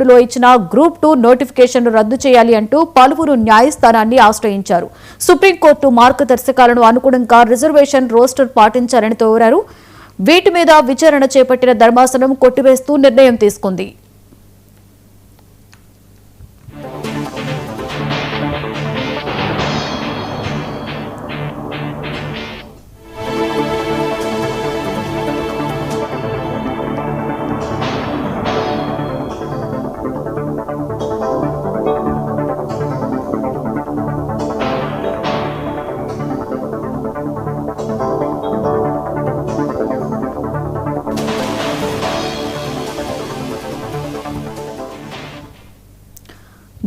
లో ఇచ్చిన group 2 notification రద్దు చేయాలి అంటూ పలువురు న్యాయస్థానాన్ని ఆశ్రయించారు. సుప్రీంకోర్టు మార్గదర్శకాలను అనుగుణంగా రిజర్వేషన్ రోస్టర్ పాటించాలని కోరారు. వీటి మీద విచారణ చేపట్టిన ధర్మాసనం కొట్టివేస్తూ నిర్ణయం తీసుకుంది.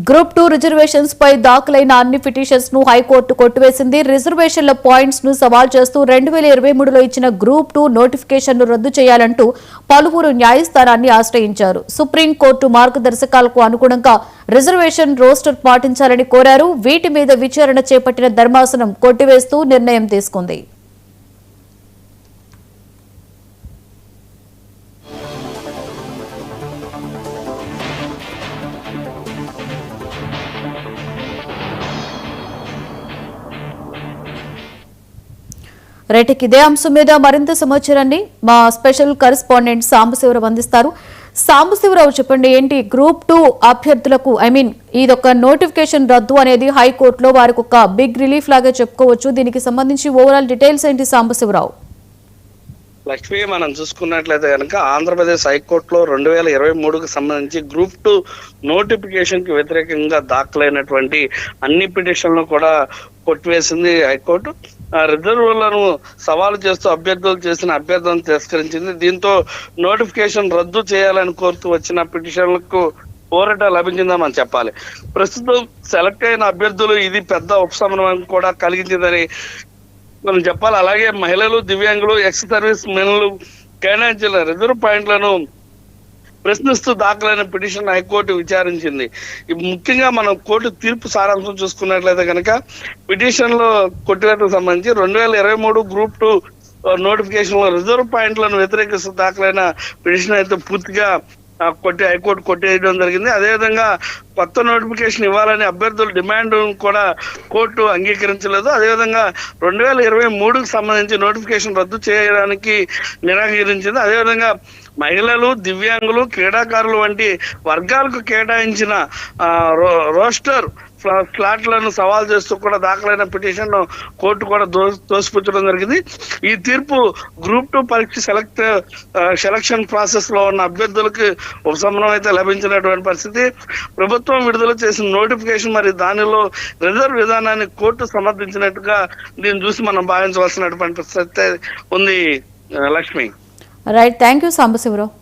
గ్రూప్ 2 రిజర్వేషన్స్ పై దాఖలైన అన్ని పిటిషన్స్ ను హైకోర్టు కొట్టివేసింది. రిజర్వేషన్ల పాయింట్స్ ను సవాల్ చేస్తూ 2023లో ఇచ్చిన గ్రూప్ 2 నోటిఫికేషన్ ను రద్దు చేయాలంటూ పలువురు న్యాయస్థానాన్ని ఆశ్రయించారు. సుప్రీంకోర్టు మార్గదర్శకాలకు అనుగుణంగా రిజర్వేషన్ రోస్టర్ పాటించాలని కోరారు. వీటి మీద విచారణ చేపట్టిన ధర్మాసనం కొట్టివేస్తూ నిర్ణయం తీసుకుంది. రైట్, ఇదే అంశం మీద మరింత సమాచారాన్ని మా స్పెషల్ కరెస్పాండెంట్ సాంబశివరావు అందిస్తారు. సాంబశివరావు, చెప్పండి, ఏంటి గ్రూప్ 2 అభ్యర్థులకు ఇదొక నోటిఫికేషన్ రద్దు అనేది హైకోర్టులో వారికి ఒక బిగ్ రిలీఫ్ లాగా చెప్పుకోవచ్చు. దీనికి సంబంధించి ఓవరాల్ డీటెయిల్స్ ఏంటి సాంబశివరావు? లక్ష్మి, మనం చూసుకున్నట్లయితే కనుక ఆంధ్రప్రదేశ్ హైకోర్టులో 2023కు సంబంధించి గ్రూప్ 2 నోటిఫికేషన్ కి వ్యతిరేకంగా దాఖలైనటువంటి అన్ని పిటిషన్లను కూడా కొట్టివేసింది హైకోర్టు. రిజర్వులను సవాలు చేస్తూ అభ్యర్థులు చేసిన అభ్యర్థనను తిరస్కరించింది. దీంతో నోటిఫికేషన్ రద్దు చేయాలని కోరుతూ వచ్చిన పిటిషన్లకు పోరాట లభించిందని చెప్పాలి. ప్రస్తుతం సెలెక్ట్ అయిన అభ్యర్థులు ఇది పెద్ద ఉపశమనం కూడా కలిగించిందని మనం చెప్పాలి. అలాగే మహిళలు, దివ్యాంగులు, ఎక్స్ సర్వీస్ మెన్లు కేటాయించిన రిజర్వ్ పాయింట్లను ప్రశ్నిస్తూ దాఖలైన పిటిషన్ హైకోర్టు విచారించింది. ముఖ్యంగా మనం కోర్టు తీర్పు సారాంశం చూసుకున్నట్లయితే కనుక పిటిషన్ లో కొట్టివేతకు సంబంధించి 2023 గ్రూప్ 2 నోటిఫికేషన్ లో రిజర్వ్ పాయింట్లను వ్యతిరేకిస్తూ దాఖలైన పిటిషన్ అయితే పూర్తిగా హైకోర్టు కొట్టేయడం జరిగింది. అదేవిధంగా కొత్త నోటిఫికేషన్ ఇవ్వాలని అభ్యర్థుల డిమాండ్ కూడా కోర్టు అంగీకరించలేదు. అదేవిధంగా 2023కు సంబంధించి నోటిఫికేషన్ రద్దు చేయడానికి నిరాకరించింది. అదేవిధంగా మహిళలు, దివ్యాంగులు, క్రీడాకారులు వంటి వర్గాలకు కేటాయించిన రోస్టర్ ఫ్లాట్లను సవాల్ చేస్తూ కూడా దాఖలైన పిటిషన్ కోర్టు కూడా తోసిపుచ్చడం జరిగింది. ఈ తీర్పు గ్రూప్ 2 పరీక్ష సెలక్షన్ ప్రాసెస్ లో ఉన్న అభ్యర్థులకు ఉపశమనం అయితే లభించినటువంటి పరిస్థితి. ప్రభుత్వం విడుదల చేసిన నోటిఫికేషన్ మరి దానిలో రిజర్వ్ విధానాన్ని కోర్టు సమర్థించినట్టుగా దీన్ని చూసి మనం భావించవలసినటువంటి పరిస్థితి ఉంది. Lakshmi, right, thank you Sambasivarao.